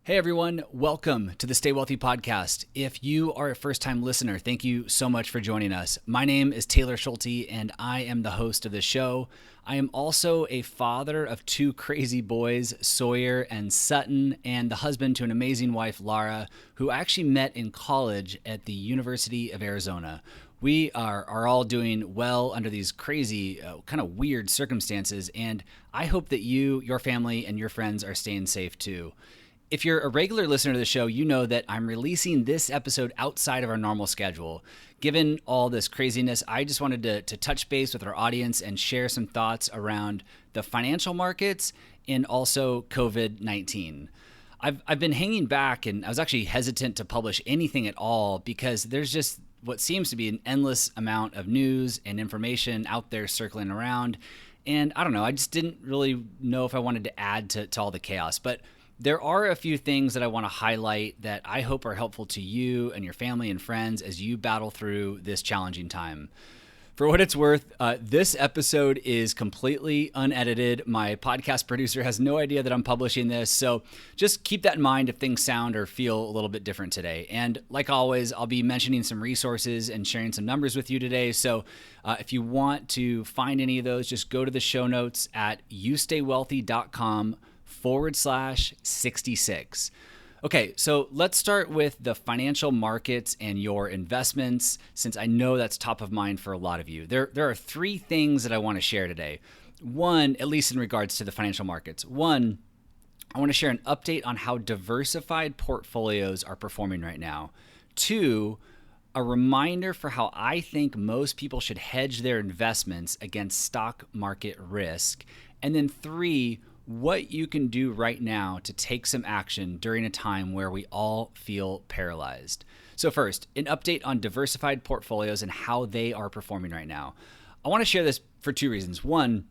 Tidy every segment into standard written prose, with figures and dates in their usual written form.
Hey everyone, welcome to the Stay Wealthy podcast. If you are a first-time listener, thank you so much for joining us. My name is Taylor Schulte and I am the host of the show. I am also a father of two crazy boys, Sawyer and Sutton, and the husband to an amazing wife, Lara, who I actually met in college at the University of Arizona. We are all doing well under these crazy, kind of weird circumstances, and I hope that you, your family, and your friends are staying safe too. If you're a regular listener to the show, you know that I'm releasing this episode outside of our normal schedule. Given all this craziness, I just wanted to touch base with our audience and share some thoughts around the financial markets and also COVID-19. I've been hanging back, and I was actually hesitant to publish anything at all because there's just what seems to be an endless amount of news and information out there circling around. And I don't know, I just didn't really know if I wanted to add to all the chaos. But there are a few things that I want to highlight that I hope are helpful to you and your family and friends as you battle through this challenging time. For what it's worth, this episode is completely unedited. My podcast producer has no idea that I'm publishing this, so just keep that in mind if things sound or feel a little bit different today. And like always, I'll be mentioning some resources and sharing some numbers with you today. So if you want to find any of those, just go to the show notes at youstaywealthy.com/66. Okay, so let's start with the financial markets and your investments, since I know that's top of mind for a lot of you. There are three things that I want to share today. One, at least in regards to the financial markets. One, I want to share an update on how diversified portfolios are performing right now. Two, a reminder for how I think most people should hedge their investments against stock market risk. And then three, what you can do right now to take some action during a time where we all feel paralyzed. So first, an update on diversified portfolios and how they are performing right now. I want to share this for two reasons. One,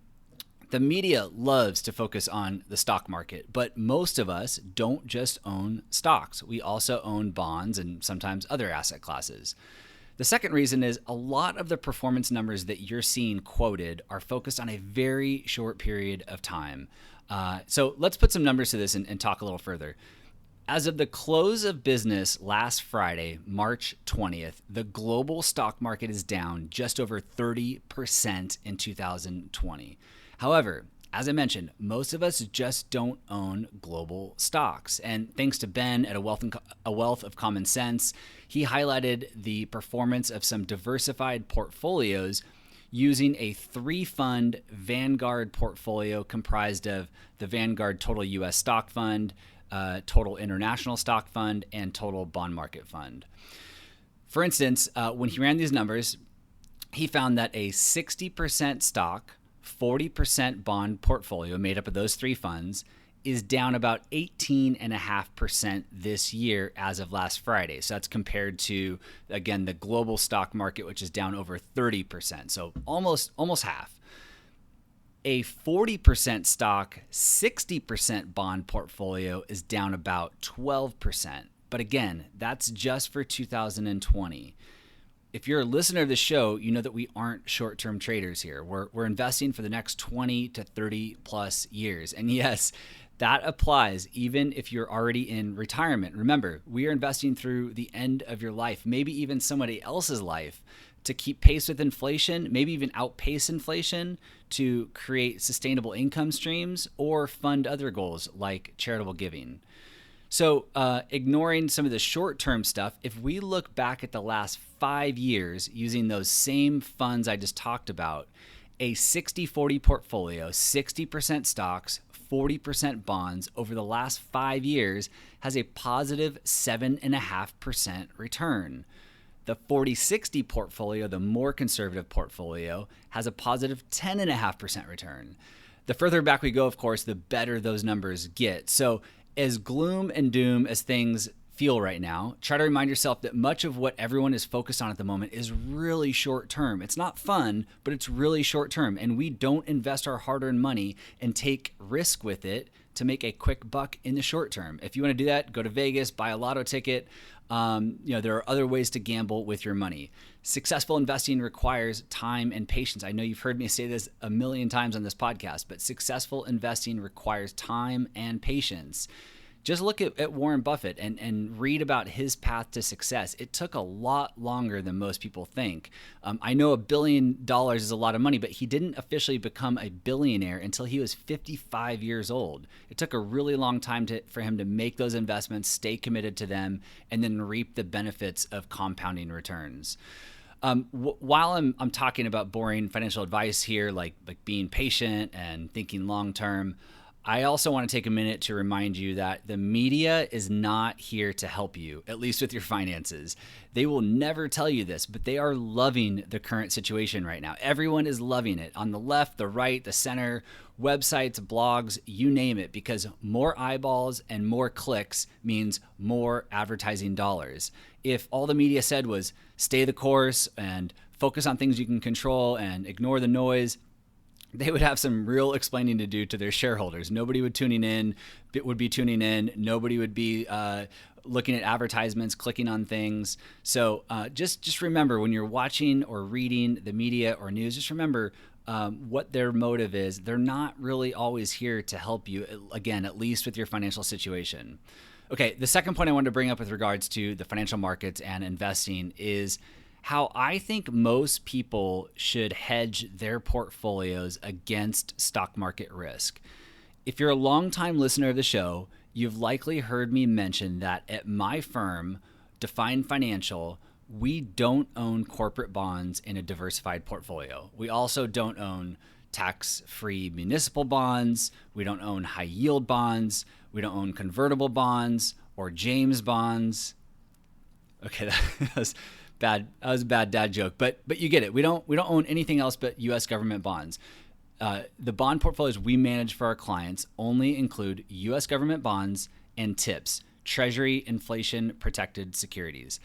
the media loves to focus on the stock market, but most of us don't just own stocks. We also own bonds and sometimes other asset classes. The second reason is a lot of the performance numbers that you're seeing quoted are focused on a very short period of time. So let's put some numbers to this and talk a little further. As of the close of business last Friday, March 20th, the global stock market is down just over 30% in 2020. However, as I mentioned, most of us just don't own global stocks. And thanks to Ben at A Wealth of Common Sense, he highlighted the performance of some diversified portfolios using a three-fund Vanguard portfolio comprised of the Vanguard Total U.S. Stock Fund, Total International Stock Fund, and Total Bond Market Fund. For instance, when he ran these numbers, he found that a 60% stock, 40% bond portfolio made up of those three funds is down about 18.5% this year as of last Friday. So that's compared to, again, the global stock market, which is down over 30%. So almost half. A 40% stock, 60% bond portfolio is down about 12%. But again, that's just for 2020. If you're a listener to the show, you know that we aren't short-term traders here. We're investing for the next 20 to 30 plus years. And yes, that applies even if you're already in retirement. Remember, we are investing through the end of your life, maybe even somebody else's life, to keep pace with inflation, maybe even outpace inflation to create sustainable income streams or fund other goals like charitable giving. So ignoring some of the short-term stuff, if we look back at the last 5 years using those same funds I just talked about, a 60-40 portfolio, 60% stocks, 40% bonds over the last 5 years has a positive 7.5% return. The 40-60 portfolio, the more conservative portfolio, has a positive 10.5% return. The further back we go, of course, the better those numbers get. So as gloom and doom as things feel right now, try to remind yourself that much of what everyone is focused on at the moment is really short term. It's not fun, but it's really short term. And we don't invest our hard-earned money and take risk with it to make a quick buck in the short term. If you want to do that, go to Vegas, buy a lotto ticket. There are other ways to gamble with your money. Successful investing requires time and patience. I know you've heard me say this a million times on this podcast, but successful investing requires time and patience. Just look at Warren Buffett and read about his path to success. It took a lot longer than most people think. I know $1 billion is a lot of money, but he didn't officially become a billionaire until he was 55 years old. It took a really long time for him to make those investments, stay committed to them, and then reap the benefits of compounding returns. While I'm talking about boring financial advice here, like being patient and thinking long term, I also want to take a minute to remind you that the media is not here to help you, at least with your finances. They will never tell you this, but they are loving the current situation right now. Everyone is loving it, on the left, the right, the center, websites, blogs, you name it, because more eyeballs and more clicks means more advertising dollars. If all the media said was stay the course and focus on things you can control and ignore the noise, they would have some real explaining to do to their shareholders. Nobody would be tuning in. Nobody would be looking at advertisements, clicking on things. So just remember, when you're watching or reading the media or news, just remember what their motive is. They're not really always here to help you, again, at least with your financial situation. Okay, the second point I wanted to bring up with regards to the financial markets and investing is how I think most people should hedge their portfolios against stock market risk. If you're a longtime listener of the show, you've likely heard me mention that at my firm, Define Financial, we don't own corporate bonds in a diversified portfolio. We also don't own tax-free municipal bonds. We don't own high-yield bonds. We don't own convertible bonds or James bonds. Okay, that was bad. That was a bad dad joke, but you get it. We don't own anything else but U.S. government bonds. The bond portfolios we manage for our clients only include U.S. government bonds and TIPS, Treasury inflation protected securities.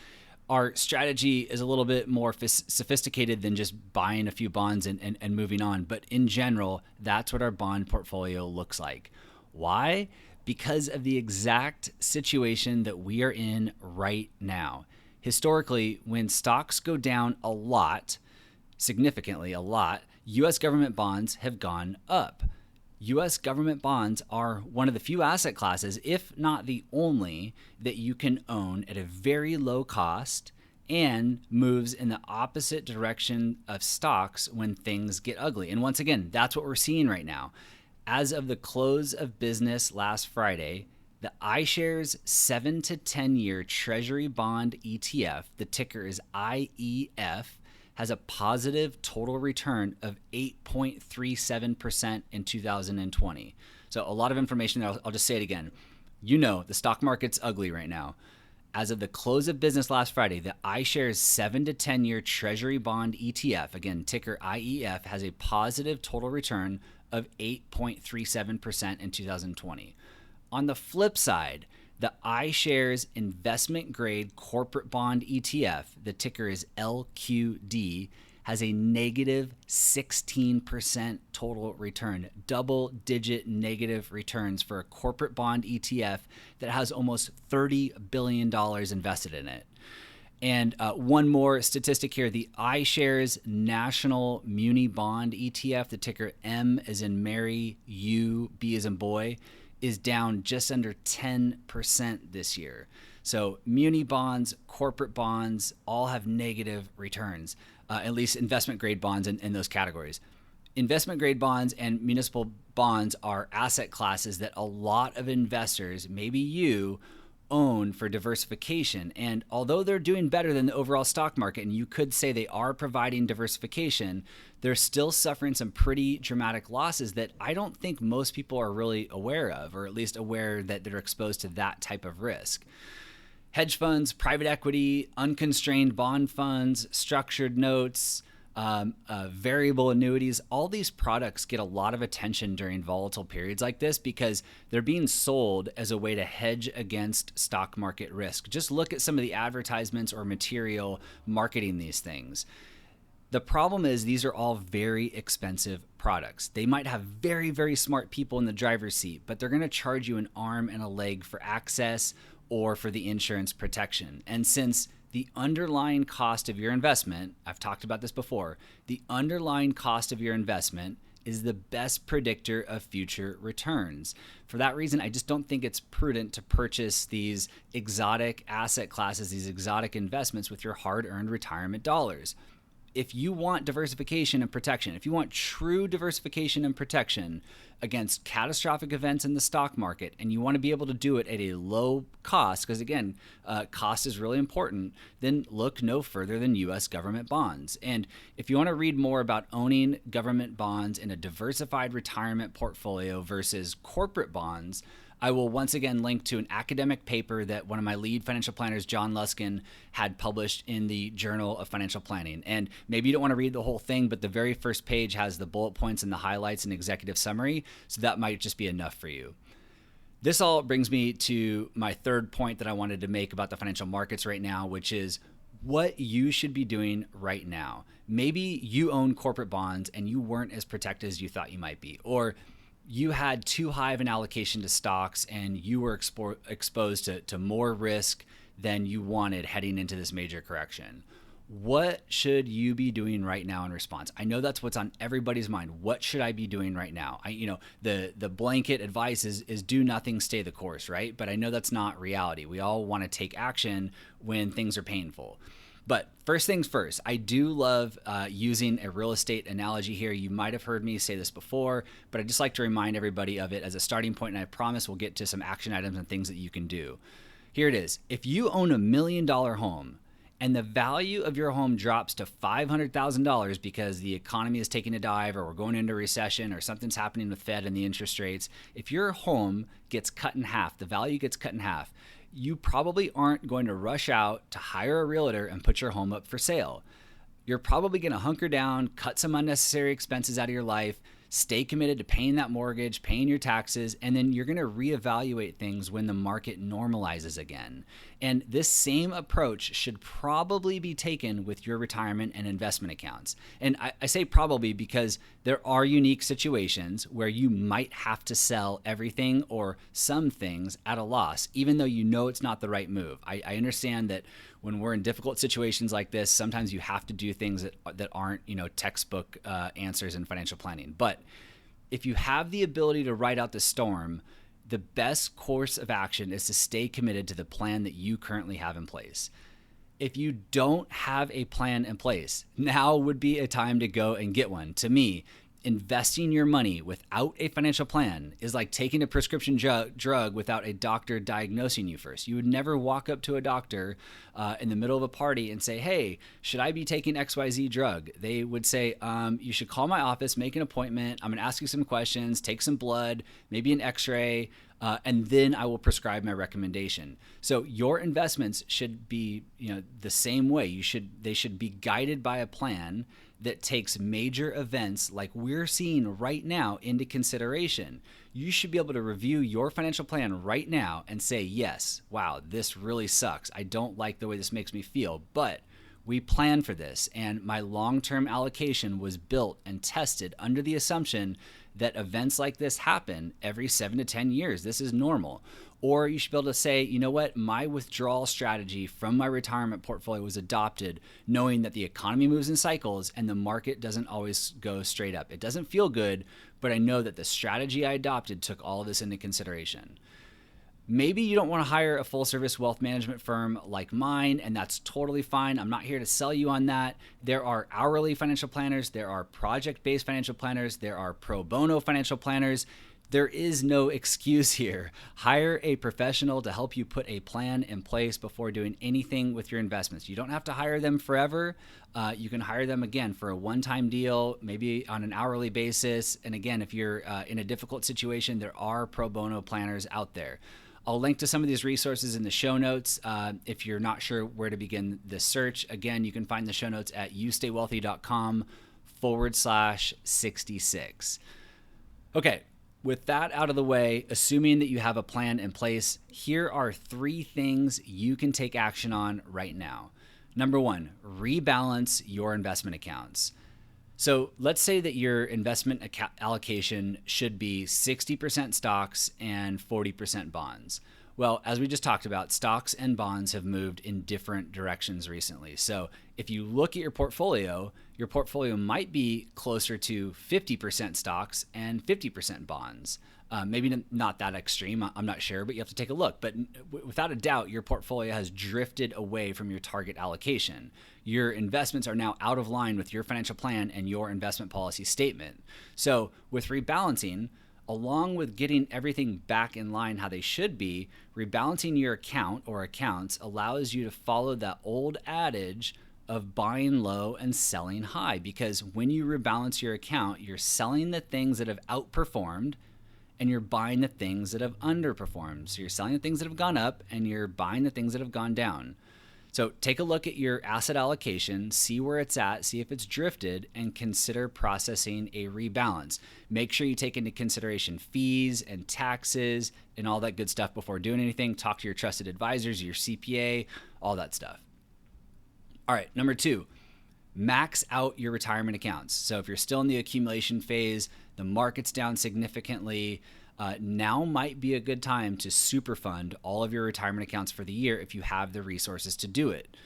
Our strategy is a little bit more sophisticated than just buying a few bonds and moving on. But in general, that's what our bond portfolio looks like. Why? Because of the exact situation that we are in right now. Historically, when stocks go down a lot, significantly a lot, U.S. government bonds have gone up. U.S. government bonds are one of the few asset classes, if not the only, that you can own at a very low cost and moves in the opposite direction of stocks when things get ugly. And once again, that's what we're seeing right now. As of the close of business last Friday, the iShares 7 to 10 year Treasury Bond ETF, the ticker is IEF, has a positive total return of 8.37% in 2020. So a lot of information there. I'll just say it again. You know, the stock market's ugly right now. As of the close of business last Friday, the iShares 7 to 10 year Treasury Bond ETF, again, ticker IEF, has a positive total return of 8.37% in 2020. On the flip side, the iShares Investment Grade Corporate Bond ETF, the ticker is LQD, has a negative 16% total return, double-digit negative returns for a corporate bond ETF that has almost $30 billion invested in it. And one more statistic here, the iShares National Muni Bond ETF, the ticker M as in Mary, U, B as in boy, is down just under 10% this year. So muni bonds, corporate bonds, all have negative returns, at least investment grade bonds in those categories. Investment grade bonds and municipal bonds are asset classes that a lot of investors, maybe you, own for diversification. And although they're doing better than the overall stock market, and you could say they are providing diversification, they're still suffering some pretty dramatic losses that I don't think most people are really aware of, or at least aware that they're exposed to that type of risk. Hedge funds, private equity, unconstrained bond funds, structured notes, variable annuities, all these products get a lot of attention during volatile periods like this because they're being sold as a way to hedge against stock market risk. Just look at some of the advertisements or material marketing these things. The problem is these are all very expensive products. They might have very, very smart people in the driver's seat, but they're going to charge you an arm and a leg for access or for the insurance protection. And since the underlying cost of your investment, I've talked about this before, the underlying cost of your investment is the best predictor of future returns. For that reason, I just don't think it's prudent to purchase these exotic asset classes, these exotic investments with your hard-earned retirement dollars. If you want diversification and protection, if you want true diversification and protection against catastrophic events in the stock market, and you want to be able to do it at a low cost, because again, cost is really important, then look no further than U.S. government bonds. And if you want to read more about owning government bonds in a diversified retirement portfolio versus corporate bonds, I will once again link to an academic paper that one of my lead financial planners, John Luskin, had published in the Journal of Financial Planning. And maybe you don't want to read the whole thing, but the very first page has the bullet points and the highlights and executive summary, so that might just be enough for you. This all brings me to my third point that I wanted to make about the financial markets right now, which is what you should be doing right now. Maybe you own corporate bonds and you weren't as protected as you thought you might be, or you had too high of an allocation to stocks and you were exposed to more risk than you wanted heading into this major correction. What should you be doing right now in response? I know that's what's on everybody's mind. What should I be doing right now? The blanket advice is do nothing, stay the course, right? But I know that's not reality. We all want to take action when things are painful. But first things first, I do love using a real estate analogy here. You might have heard me say this before, but I just like to remind everybody of it as a starting point, and I promise we'll get to some action items and things that you can do. Here it is. If you own $1 million home and the value of your home drops to $500,000 because the economy is taking a dive or we're going into a recession or something's happening with Fed and the interest rates, if your home gets cut in half, the value gets cut in half, you probably aren't going to rush out to hire a realtor and put your home up for sale. You're probably going to hunker down, cut some unnecessary expenses out of your life, stay committed to paying that mortgage, paying your taxes, and then you're going to reevaluate things when the market normalizes again. And this same approach should probably be taken with your retirement and investment accounts. And I say probably because there are unique situations where you might have to sell everything or some things at a loss, even though you know it's not the right move. I understand that when we're in difficult situations like this, sometimes you have to do things that aren't, textbook answers in financial planning. But if you have the ability to ride out the storm, the best course of action is to stay committed to the plan that you currently have in place. If you don't have a plan in place, now would be a time to go and get one. To me, investing your money without a financial plan is like taking a prescription drug without a doctor diagnosing you first. You would never walk up to a doctor in the middle of a party and say, hey, should I be taking XYZ drug? They would say, you should call my office, make an appointment. I'm going to ask you some questions, take some blood, maybe an x-ray, and then I will prescribe my recommendation. So your investments should be, the same way. They should be guided by a plan that takes major events like we're seeing right now into consideration. You should be able to review your financial plan right now and say, yes, wow, this really sucks. I don't like the way this makes me feel, but we planned for this, and my long-term allocation was built and tested under the assumption that events like this happen every 7 to 10 years. This is normal. Or you should be able to say, you know what, my withdrawal strategy from my retirement portfolio was adopted knowing that the economy moves in cycles and the market doesn't always go straight up. It doesn't feel good, but I know that the strategy I adopted took all of this into consideration. Maybe you don't want to hire a full-service wealth management firm like mine, and that's totally fine. I'm not here to sell you on that. There are hourly financial planners. There are project-based financial planners. There are pro bono financial planners. There is no excuse here. Hire a professional to help you put a plan in place before doing anything with your investments. You don't have to hire them forever. You can hire them, again, for a one-time deal, maybe on an hourly basis. And again, if you're in a difficult situation, there are pro bono planners out there. I'll link to some of these resources in the show notes. If you're not sure where to begin this search, again, you can find the show notes at youstaywealthy.com/66. Okay, with that out of the way, assuming that you have a plan in place, here are 3 things you can take action on right now. Number 1, rebalance your investment accounts. So let's say that your investment allocation should be 60% stocks and 40% bonds. Well, as we just talked about, stocks and bonds have moved in different directions recently. So if you look at your portfolio might be closer to 50% stocks and 50% bonds. Maybe not that extreme, I'm not sure, but you have to take a look. But without a doubt, your portfolio has drifted away from your target allocation. Your investments are now out of line with your financial plan and your investment policy statement. So with rebalancing, along with getting everything back in line how they should be, rebalancing your account or accounts allows you to follow that old adage of buying low and selling high. Because when you rebalance your account, you're selling the things that have outperformed and you're buying the things that have underperformed. So you're selling the things that have gone up and you're buying the things that have gone down. So take a look at your asset allocation, see where it's at, see if it's drifted, and consider processing a rebalance. Make sure you take into consideration fees and taxes and all that good stuff before doing anything. Talk to your trusted advisors, your CPA, all that stuff. All right, number 2, max out your retirement accounts. So if you're still in the accumulation phase, the market's down significantly, now might be a good time to superfund all of your retirement accounts for the year if you have the resources to do it.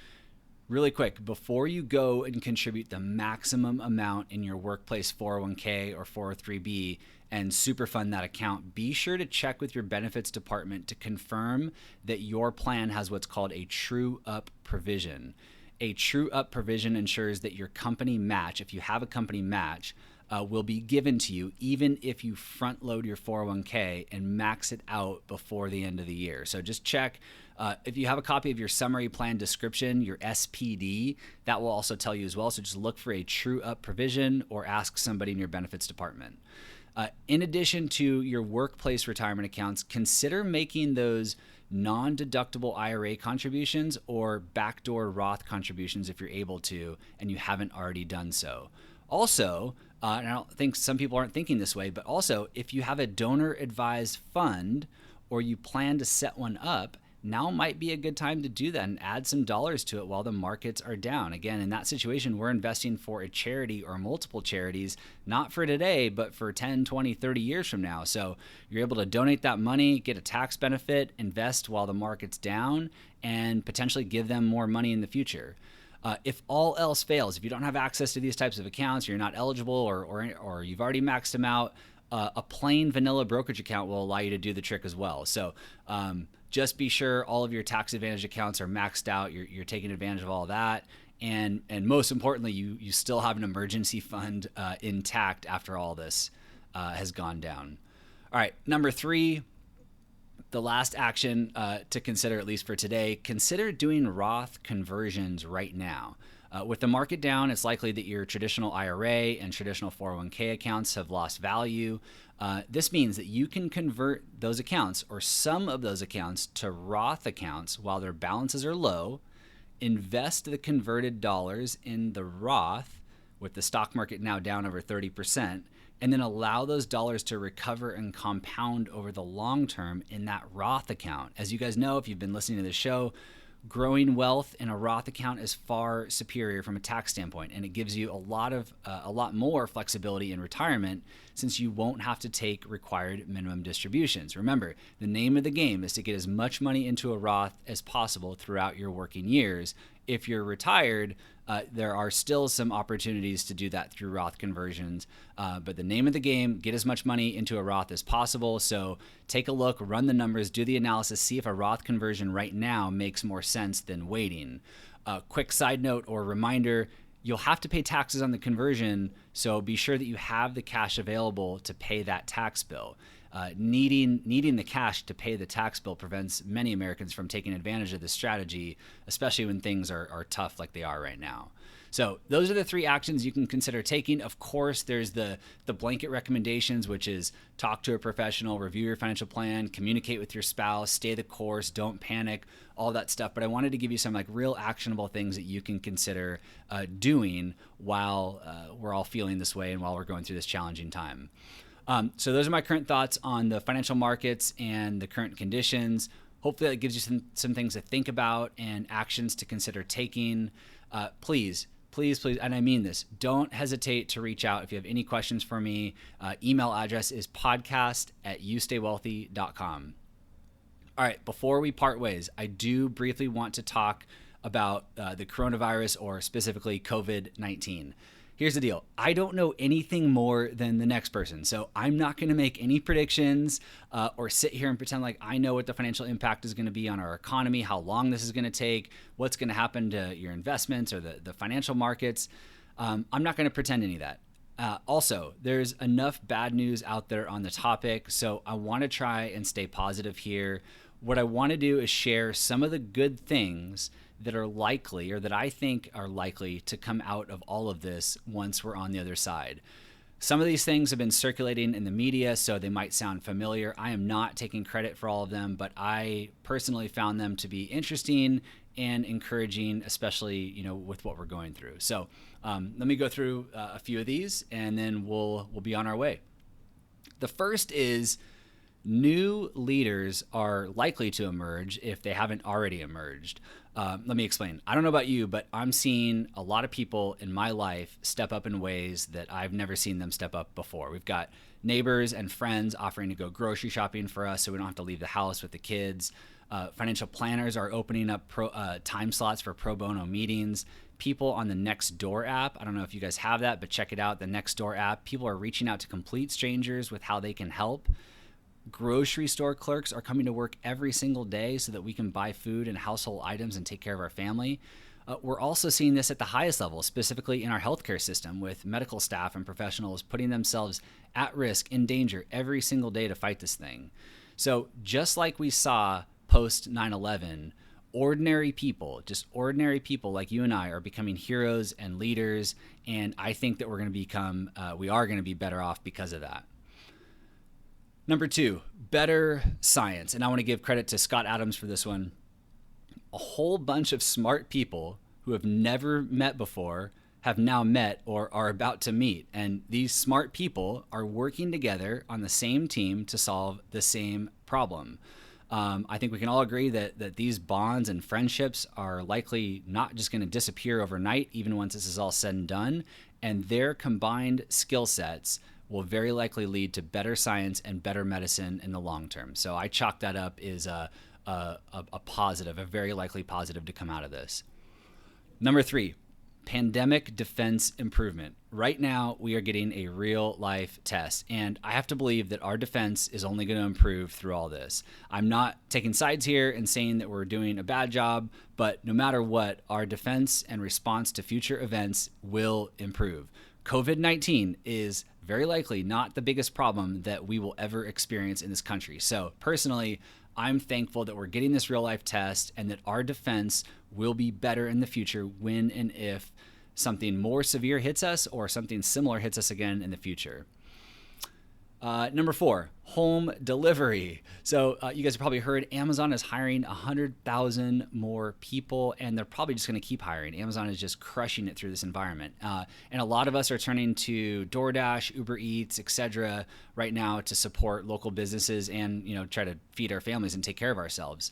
Really quick, before you go and contribute the maximum amount in your workplace 401k or 403b and superfund that account, be sure to check with your benefits department to confirm that your plan has what's called a true up provision. A true up provision ensures that your company match, if you have a company match, will be given to you even if you front load your 401k and max it out before the end of the year. So just check. If you have a copy of your summary plan description, your SPD, that will also tell you as well. So just look for a true up provision or ask somebody in your benefits department. In addition to your workplace retirement accounts, consider making those non-deductible IRA contributions or backdoor Roth contributions if you're able to and you haven't already done so. Also, and I don't think some people aren't thinking this way, but also if you have a donor-advised fund or you plan to set one up, now might be a good time to do that and add some dollars to it while the markets are down. Again, in that situation, we're investing for a charity or multiple charities, not for today, but for 10, 20, 30 years from now. So you're able to donate that money, get a tax benefit, invest while the market's down, and potentially give them more money in the future. If all else fails, if you don't have access to these types of accounts, you're not eligible or you've already maxed them out, a plain vanilla brokerage account will allow you to do the trick as well. So just be sure all of your tax advantage accounts are maxed out. You're taking advantage of all that. And most importantly, you still have an emergency fund intact after all this has gone down. All right, number 3, the last action to consider, at least for today, consider doing Roth conversions right now. With the market down, it's likely that your traditional IRA and traditional 401k accounts have lost value. This means that you can convert those accounts or some of those accounts to Roth accounts while their balances are low, invest the converted dollars in the Roth with the stock market now down over 30%, and then allow those dollars to recover and compound over the long term in that Roth account. As you guys know, if you've been listening to the show, growing wealth in a Roth account is far superior from a tax standpoint, and it gives you a lot more flexibility in retirement since you won't have to take required minimum distributions. Remember, the name of the game is to get as much money into a Roth as possible throughout your working years. If you're retired, there are still some opportunities to do that through Roth conversions. But the name of the game, get as much money into a Roth as possible. So take a look, run the numbers, do the analysis, see if a Roth conversion right now makes more sense than waiting. Quick side note or reminder, you'll have to pay taxes on the conversion, so be sure that you have the cash available to pay that tax bill. Needing the cash to pay the tax bill prevents many Americans from taking advantage of this strategy, especially when things are tough like they are right now. So those are the 3 actions you can consider taking. Of course, there's the blanket recommendations, which is talk to a professional, review your financial plan, communicate with your spouse, stay the course, don't panic, all that stuff. But I wanted to give you some real actionable things that you can consider doing while we're all feeling this way and while we're going through this challenging time. So those are my current thoughts on the financial markets and the current conditions. Hopefully that gives you some things to think about and actions to consider taking. Please, and I mean this, don't hesitate to reach out if you have any questions for me. Email address is podcast@youstaywealthy.com. All right, before we part ways, I do briefly want to talk about the coronavirus, or specifically COVID-19. Here's the deal. I don't know anything more than the next person. So I'm not going to make any predictions or sit here and pretend like I know what the financial impact is going to be on our economy, how long this is going to take, what's going to happen to your investments or the financial markets. I'm not going to pretend any of that. Also, there's enough bad news out there on the topic, so I want to try and stay positive here. What I want to do is share some of the good things that are likely, or that I think are likely, to come out of all of this once we're on the other side. Some of these things have been circulating in the media, so they might sound familiar. I am not taking credit for all of them, but I personally found them to be interesting and encouraging, especially with what we're going through. So let me go through a few of these, and then we'll be on our way. The first is new leaders are likely to emerge if they haven't already emerged. Let me explain. I don't know about you, but I'm seeing a lot of people in my life step up in ways that I've never seen them step up before. We've got neighbors and friends offering to go grocery shopping for us so we don't have to leave the house with the kids. Financial planners are opening up time slots for pro bono meetings. People on the Nextdoor app, I don't know if you guys have that, but check it out, the Nextdoor app. People are reaching out to complete strangers with how they can help. Grocery store clerks are coming to work every single day so that we can buy food and household items and take care of our family. We're also seeing this at the highest level, specifically in our healthcare system, with medical staff and professionals putting themselves at risk, in danger, every single day to fight this thing. So just like we saw post 9/11, ordinary people, just ordinary people like you and I, are becoming heroes and leaders, and I think that we are going to be better off because of that. Number two, better science. And I want to give credit to Scott Adams for this one. A whole bunch of smart people who have never met before have now met or are about to meet. And these smart people are working together on the same team to solve the same problem. I think we can all agree that these bonds and friendships are likely not just going to disappear overnight, even once this is all said and done. And their combined skill sets will very likely lead to better science and better medicine in the long term. So I chalk that up as a positive, a very likely positive to come out of this. Number three, pandemic defense improvement. Right now, we are getting a real life test, and I have to believe that our defense is only going to improve through all this. I'm not taking sides here and saying that we're doing a bad job, but no matter what, our defense and response to future events will improve. COVID-19 is very likely not the biggest problem that we will ever experience in this country. So personally, I'm thankful that we're getting this real life test and that our defense will be better in the future when and if something more severe hits us or something similar hits us again in the future. Number four, home delivery. So you guys have probably heard Amazon is hiring 100,000 more people, and they're probably just going to keep hiring. Amazon is just crushing it through this environment. And a lot of us are turning to DoorDash, Uber Eats, etc. right now to support local businesses and try to feed our families and take care of ourselves.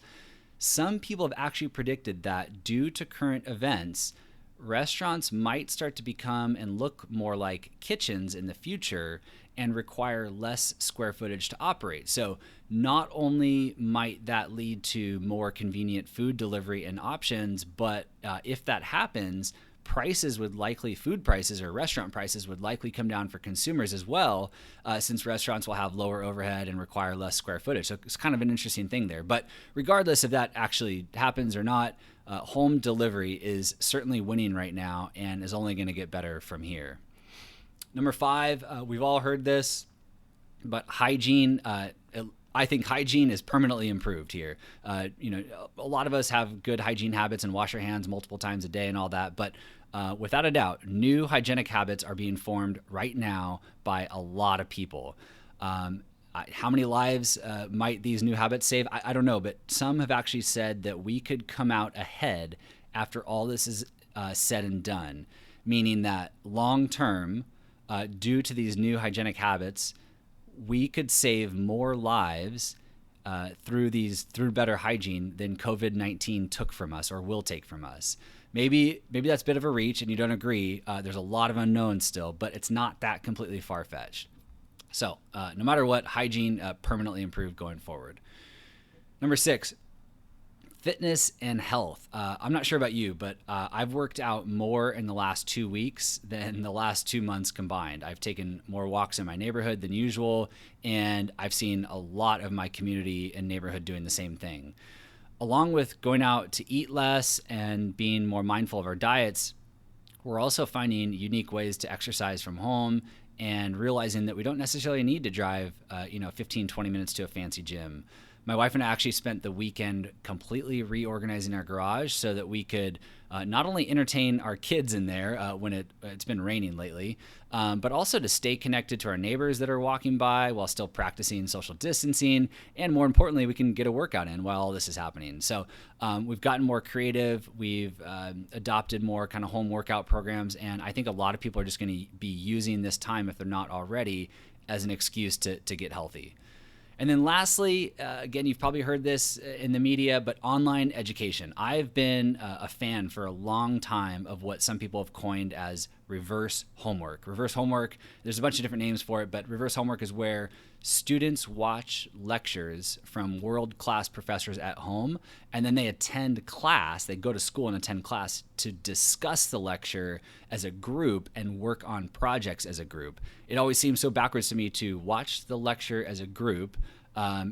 Some people have actually predicted that due to current events, restaurants might start to become and look more like kitchens in the future and require less square footage to operate. So not only might that lead to more convenient food delivery and options, but if that happens, food prices or restaurant prices would likely come down for consumers as well, since restaurants will have lower overhead and require less square footage. So it's kind of an interesting thing there. But regardless if that actually happens or not, home delivery is certainly winning right now and is only going to get better from here. Number five, we've all heard this, but hygiene. I think hygiene is permanently improved here. A lot of us have good hygiene habits and wash our hands multiple times a day and all that, but without a doubt, new hygienic habits are being formed right now by a lot of people. How many lives might these new habits save? I don't know, but some have actually said that we could come out ahead after all this is said and done, meaning that long term, due to these new hygienic habits, we could save more lives through better hygiene than COVID-19 took from us or will take from us. Maybe that's a bit of a reach and you don't agree. There's a lot of unknowns still, but it's not that completely far-fetched. So no matter what, hygiene permanently improved going forward. Number 6, fitness and health. I'm not sure about you, but I've worked out more in the last 2 weeks than the last 2 months combined. I've taken more walks in my neighborhood than usual, and I've seen a lot of my community and neighborhood doing the same thing. Along with going out to eat less and being more mindful of our diets, we're also finding unique ways to exercise from home and realizing that we don't necessarily need to drive 15, 20 minutes to a fancy gym. My wife and I actually spent the weekend completely reorganizing our garage so that we could not only entertain our kids in there when it's been raining lately, but also to stay connected to our neighbors that are walking by while still practicing social distancing. And more importantly, we can get a workout in while all this is happening. So we've gotten more creative. We've adopted more kind of home workout programs. And I think a lot of people are just going to be using this time, if they're not already, as an excuse to get healthy. And then lastly, again, you've probably heard this in the media, but online education. I've been a fan for a long time of what some people have coined as reverse homework. Reverse homework, there's a bunch of different names for it, but reverse homework is where students watch lectures from world-class professors at home, and then they attend class, they go to school and attend class to discuss the lecture as a group and work on projects as a group. It always seems so backwards to me to watch the lecture as a group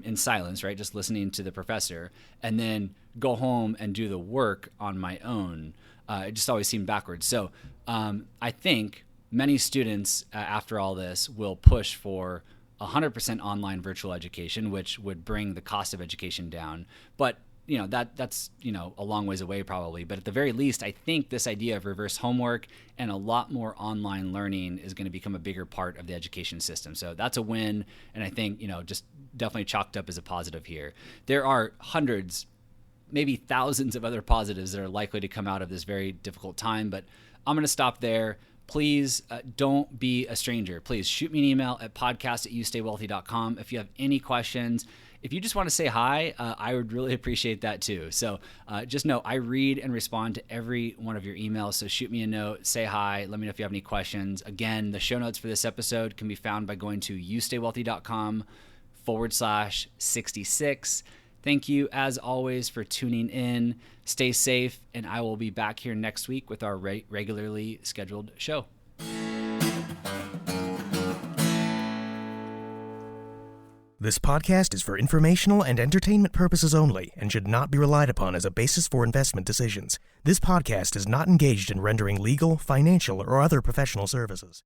in silence, right? Just listening to the professor, and then go home and do the work on my own. It just always seemed backwards. So I think many students, after all this, will push for 100% online virtual education, which would bring the cost of education down. But that's a long ways away probably. But at the very least, I think this idea of reverse homework and a lot more online learning is going to become a bigger part of the education system. So that's a win, and I think just definitely chalked up as a positive here. There are hundreds, maybe thousands of other positives that are likely to come out of this very difficult time, but I'm going to stop there. Please don't be a stranger. Please shoot me an email at podcast@youstaywealthy.com if you have any questions. If you just want to say hi, I would really appreciate that too. So just know I read and respond to every one of your emails. So shoot me a note, say hi, let me know if you have any questions. Again, the show notes for this episode can be found by going to youstaywealthy.com/66. Thank you, as always, for tuning in. Stay safe, and I will be back here next week with our regularly scheduled show. This podcast is for informational and entertainment purposes only and should not be relied upon as a basis for investment decisions. This podcast is not engaged in rendering legal, financial, or other professional services.